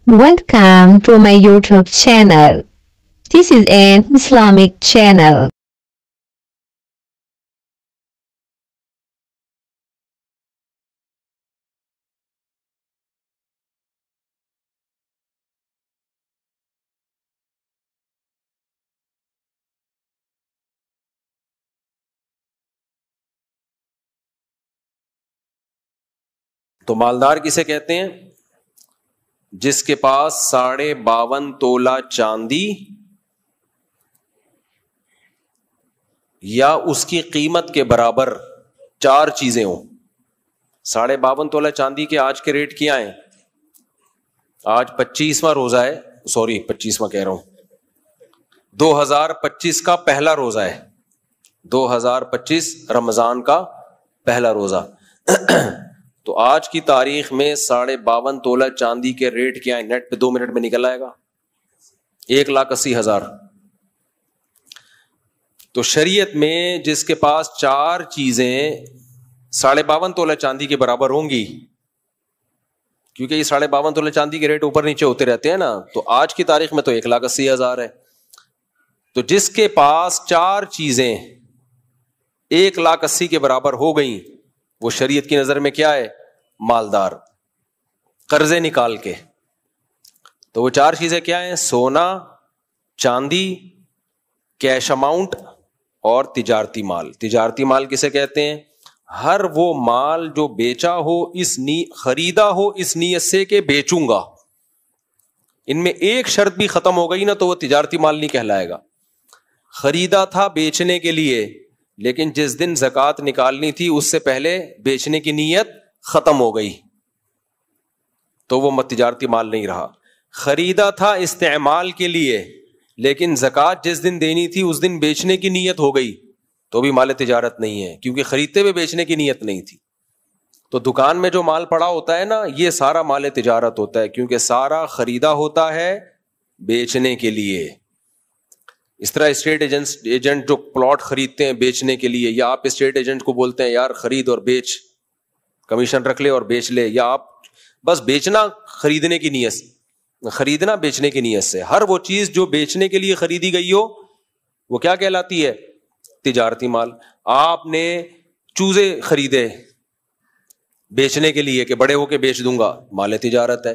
Welcome to my YouTube channel. This is an Islamic channel. تو مالدار کسے کہتے ہیں؟ جس کے پاس 52.5 تولہ چاندی یا اس کی قیمت کے برابر 4 چیزیں ہوں۔ 52.5 تولہ چاندی کے آج کے ریٹ کیا ہیں؟ آج 25واں روزہ ہے، 25واں کہہ رہا ہوں، 2025 کا پہلا روزہ ہے، 2025 رمضان کا پہلا روزہ۔ تو آج کی تاریخ میں 52.5 تولہ چاندی کے ریٹ کیا ہے؟ نیٹ پہ 2 منٹ میں نکل آئے گا، 1,80,000۔ تو شریعت میں جس کے پاس 4 چیزیں 52.5 تولہ چاندی کے برابر ہوں گی، کیونکہ یہ 52.5 تولہ چاندی کے ریٹ اوپر نیچے ہوتے رہتے ہیں نا، تو آج کی تاریخ میں تو 1,80,000 ہے۔ تو جس کے پاس 4 چیزیں 1,80,000 کے برابر ہو گئیں، وہ شریعت کی نظر میں کیا ہے؟ مالدار۔ قرضے نکال کے، تو وہ 4 چیزیں کیا ہیں؟ سونا، چاندی، کیش اماؤنٹ اور تجارتی مال۔ تجارتی مال کسے کہتے ہیں؟ ہر وہ مال جو بیچا ہو خریدا ہو اس نیت سے کہ بیچوں گا، ان میں ایک شرط بھی ختم ہو گئی نا تو وہ تجارتی مال نہیں کہلائے گا۔ خریدا تھا بیچنے کے لیے، لیکن جس دن زکوٰۃ نکالنی تھی اس سے پہلے بیچنے کی نیت ختم ہو گئی تو وہ تجارتی مال نہیں رہا۔ خریدا تھا استعمال کے لیے، لیکن زکوٰۃ جس دن دینی تھی اس دن بیچنے کی نیت ہو گئی تو بھی مال تجارت نہیں ہے، کیونکہ خریدتے ہوئے بیچنے کی نیت نہیں تھی۔ تو دکان میں جو مال پڑا ہوتا ہے نا، یہ سارا مال تجارت ہوتا ہے، کیونکہ سارا خریدا ہوتا ہے بیچنے کے لیے۔ اس طرح اسٹیٹ ایجنٹ جو پلاٹ خریدتے ہیں بیچنے کے لیے، یا آپ اسٹیٹ ایجنٹ کو بولتے ہیں یار خرید اور بیچ، کمیشن رکھ لے اور بیچ لے، یا آپ بس بیچنا خریدنے کی نیت سے، خریدنا بیچنے کی نیت سے، ہر وہ چیز جو بیچنے کے لیے خریدی گئی ہو وہ کیا کہلاتی ہے؟ تجارتی مال۔ آپ نے چوزے خریدے بیچنے کے لیے کہ بڑے ہو کے بیچ دوں گا، مال تجارت ہے۔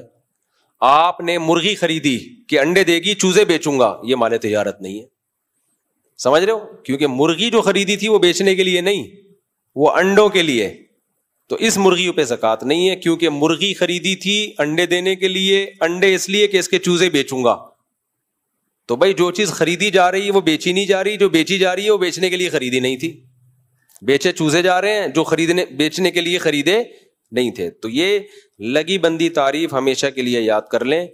آپ نے مرغی خریدی کہ انڈے دے گی، چوزے بیچوں گا، یہ مال تجارت نہیں ہے۔ سمجھ رہے ہو؟ کیونکہ مرغی جو خریدی تھی وہ بیچنے کے لیے نہیں، وہ انڈوں کے لیے، تو اس مرغی پہ زکوٰۃ نہیں ہے، کیونکہ مرغی خریدی تھی انڈے دینے کے لیے، انڈے اس لیے کہ اس کے چوزے بیچوں گا۔ تو بھائی جو چیز خریدی جا رہی ہے وہ بیچی نہیں جا رہی، جو بیچی جا رہی ہے وہ بیچنے کے لیے خریدی نہیں تھی، بیچے چوزے جا رہے ہیں جو بیچنے کے لیے خریدے نہیں تھے۔ تو یہ لگی بندی تعریف ہمیشہ کے لیے یاد کر لیں،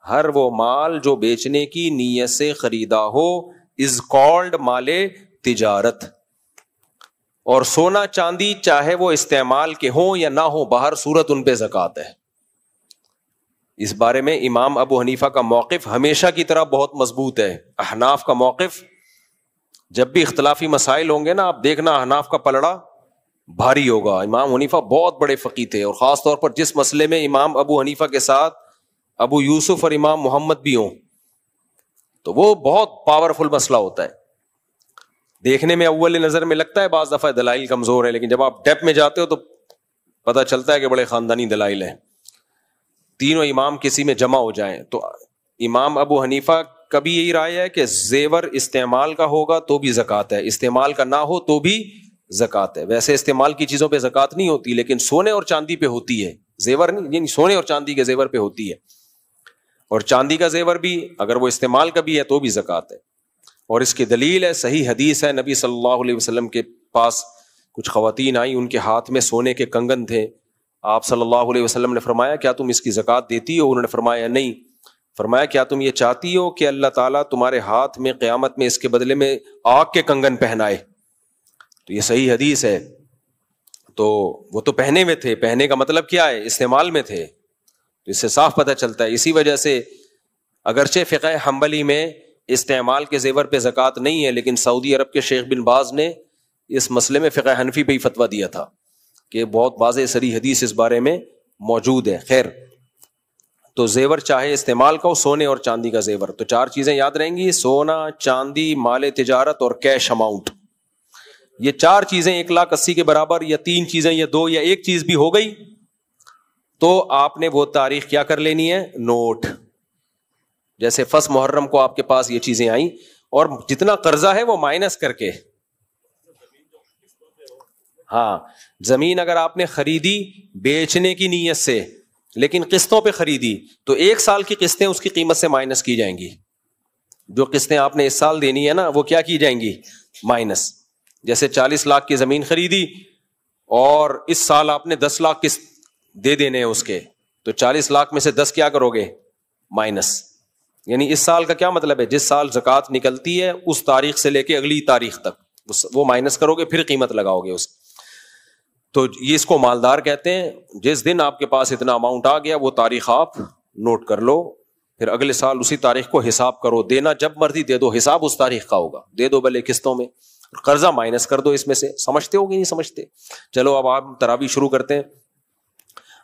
ہر وہ مال جو بیچنے کی نیت سے خریدا ہو از کالڈ مال تجارت۔ اور سونا چاندی چاہے وہ استعمال کے ہوں یا نہ ہو، بہر صورت ان پہ زکوٰۃ ہے۔ اس بارے میں امام ابو حنیفہ کا موقف ہمیشہ کی طرح بہت مضبوط ہے۔ احناف کا موقف، جب بھی اختلافی مسائل ہوں گے نا، آپ دیکھنا احناف کا پلڑا بھاری ہوگا۔ امام حنیفہ بہت بڑے فقیہ تھے، اور خاص طور پر جس مسئلے میں امام ابو حنیفہ کے ساتھ ابو یوسف اور امام محمد بھی ہوں تو وہ بہت پاورفل مسئلہ ہوتا ہے۔ دیکھنے میں اول نظر میں لگتا ہے بعض دفعہ دلائل کمزور ہے، لیکن جب آپ ڈیپ میں جاتے ہو تو پتہ چلتا ہے کہ بڑے خاندانی دلائل ہیں۔ تینوں امام کسی میں جمع ہو جائیں تو امام ابو حنیفہ کبھی یہی رائے ہے کہ زیور استعمال کا ہوگا تو بھی زکوٰۃ ہے، استعمال کا نہ ہو تو بھی زکوٰۃ ہے۔ ویسے استعمال کی چیزوں پہ زکوٰۃ نہیں ہوتی، لیکن سونے اور چاندی پہ ہوتی ہے، زیور نہیں، یعنی سونے اور چاندی کے زیور پہ ہوتی ہے، اور چاندی کا زیور بھی اگر وہ استعمال کا بھی ہے تو بھی زکوٰۃ ہے۔ اور اس کی دلیل ہے، صحیح حدیث ہے، نبی صلی اللہ علیہ وسلم کے پاس کچھ خواتین آئیں، ان کے ہاتھ میں سونے کے کنگن تھے۔ آپ صلی اللہ علیہ وسلم نے فرمایا کیا تم اس کی زکوٰۃ دیتی ہو؟ انہوں نے فرمایا نہیں۔ فرمایا کیا تم یہ چاہتی ہو کہ اللہ تعالیٰ تمہارے ہاتھ میں قیامت میں اس کے بدلے میں آگ کے کنگن پہنائے؟ تو یہ صحیح حدیث ہے۔ تو وہ تو پہنے میں تھے، پہنے کا مطلب کیا ہے؟ استعمال میں تھے، تو اس سے صاف پتہ چلتا ہے۔ اسی وجہ سے اگرچہ فقہ حنبلی میں استعمال کے زیور پہ زکوٰۃ نہیں ہے، لیکن سعودی عرب کے شیخ بن باز نے اس مسئلے میں فقہ حنفی پہ ہی فتویٰ دیا تھا کہ بہت واضح صریح حدیث اس بارے میں موجود ہے۔ خیر، تو زیور چاہے استعمال کا ہو، سونے اور چاندی کا زیور، تو 4 چیزیں یاد رہیں گی، سونا، چاندی، مال تجارت اور کیش اماؤنٹ. یہ 4 چیزیں 1,80,000 کے برابر، یا 3 چیزیں، یا 2 یا 1 چیز بھی ہو گئی تو آپ نے وہ تاریخ کیا کر لینی ہے، نوٹ. جیسے 1 محرم کو آپ کے پاس یہ چیزیں آئیں، اور جتنا قرضہ ہے وہ مائنس کر کے. ہاں، زمین اگر آپ نے خریدی بیچنے کی نیت سے لیکن قسطوں پہ خریدی تو 1 سال کی قسطیں اس کی قیمت سے مائنس کی جائیں گی. جو قسطیں آپ نے اس سال دینی ہے نا وہ کیا کی جائیں گی، مائنس. جیسے 40 لاکھ کی زمین خریدی اور اس سال آپ نے 10 لاکھ قسط دے دینے ہیں اس کے، تو 40 لاکھ میں سے 10 کیا کرو گے، مائنس. یعنی اس سال کا کیا مطلب ہے، جس سال زکوٰۃ نکلتی ہے اس تاریخ سے لے کے اگلی تاریخ تک وہ مائنس کرو گے، پھر قیمت لگاؤ گے اس. تو یہ اس کو مالدار کہتے ہیں. جس دن آپ کے پاس اتنا اماؤنٹ آ گیا وہ تاریخ آپ نوٹ کر لو، پھر اگلے سال اسی تاریخ کو حساب کرو. دینا جب مرضی دے دو، حساب اس تاریخ کا ہوگا، دے دو بھلے قسطوں میں، قرضہ مائنس کر دو اس میں سے. سمجھتے ہو کہ نہیں سمجھتے؟ چلو اب آپ تراویح شروع کرتے ہیں.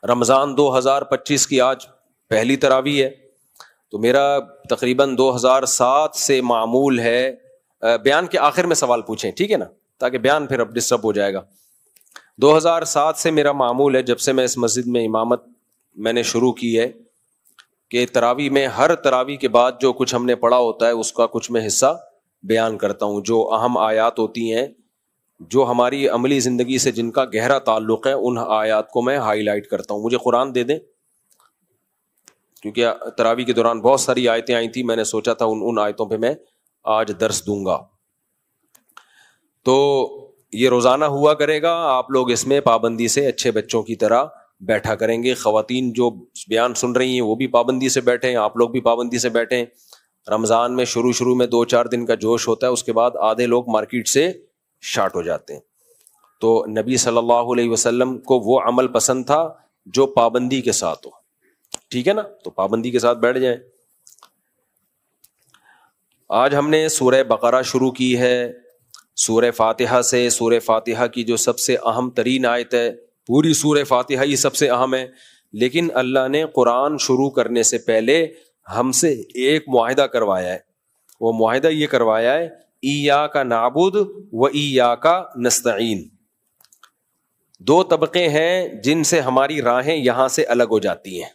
رمضان 2025 کی آج پہلی تراویح ہے، تو میرا تقریباً 2007 سے معمول ہے. بیان کے آخر میں سوال پوچھیں، ٹھیک ہے نا، تاکہ بیان پھر اب ڈسٹرب ہو جائے گا. 2007 سے میرا معمول ہے، جب سے میں اس مسجد میں امامت میں نے شروع کی ہے، کہ تراویح میں ہر تراویح کے بعد جو کچھ ہم نے پڑھا ہوتا ہے اس کا کچھ میں حصہ بیان کرتا ہوں. جو اہم آیات ہوتی ہیں جو ہماری عملی زندگی سے جن کا گہرا تعلق ہے، ان آیات کو میں ہائی لائٹ کرتا ہوں. مجھے قرآن دے دیں، کیونکہ تراویح کے دوران بہت ساری آیتیں آئی تھیں، میں نے سوچا تھا ان آیتوں پہ میں آج درس دوں گا. تو یہ روزانہ ہوا کرے گا، آپ لوگ اس میں پابندی سے اچھے بچوں کی طرح بیٹھا کریں گے. خواتین جو بیان سن رہی ہیں وہ بھی پابندی سے بیٹھیں، آپ لوگ بھی پابندی سے بیٹھیں. رمضان میں شروع میں 2-4 دن کا جوش ہوتا ہے، اس کے بعد آدھے لوگ مارکیٹ سے شارٹ ہو جاتے ہیں. تو نبی صلی اللہ علیہ وسلم کو وہ عمل پسند تھا جو پابندی کے ساتھ ہو، ٹھیک ہے نا، تو پابندی کے ساتھ بیٹھ جائیں. آج ہم نے سورہ بقرہ شروع کی ہے، سورہ فاتحہ سے. سورہ فاتحہ کی جو سب سے اہم ترین آیت ہے، پوری سورہ فاتحہ ہی سب سے اہم ہے، لیکن اللہ نے قرآن شروع کرنے سے پہلے ہم سے ایک معاہدہ کروایا ہے. وہ معاہدہ یہ کروایا ہے، ایاک نعبد و ایاک نستعین. 2 طبقے ہیں جن سے ہماری راہیں یہاں سے الگ ہو جاتی ہیں.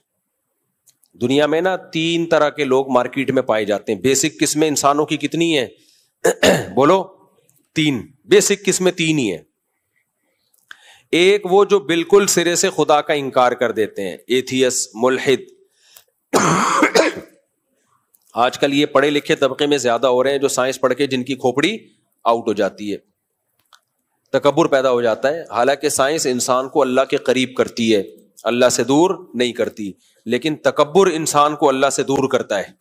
دنیا میں نا 3 طرح کے لوگ مارکیٹ میں پائے جاتے ہیں. بیسک قسمیں انسانوں کی کتنی ہیں؟ بولو 3. بیسک قسمیں 3 ہی ہیں. ایک وہ جو بالکل سرے سے خدا کا انکار کر دیتے ہیں، ایتھیس، ملحد. آج کل یہ پڑھے لکھے طبقے میں زیادہ ہو رہے ہیں جو سائنس پڑھ کے جن کی کھوپڑی آؤٹ ہو جاتی ہے، تکبر پیدا ہو جاتا ہے. حالانکہ سائنس انسان کو اللہ کے قریب کرتی ہے، اللہ سے دور نہیں کرتی، لیکن تکبر انسان کو اللہ سے دور کرتا ہے.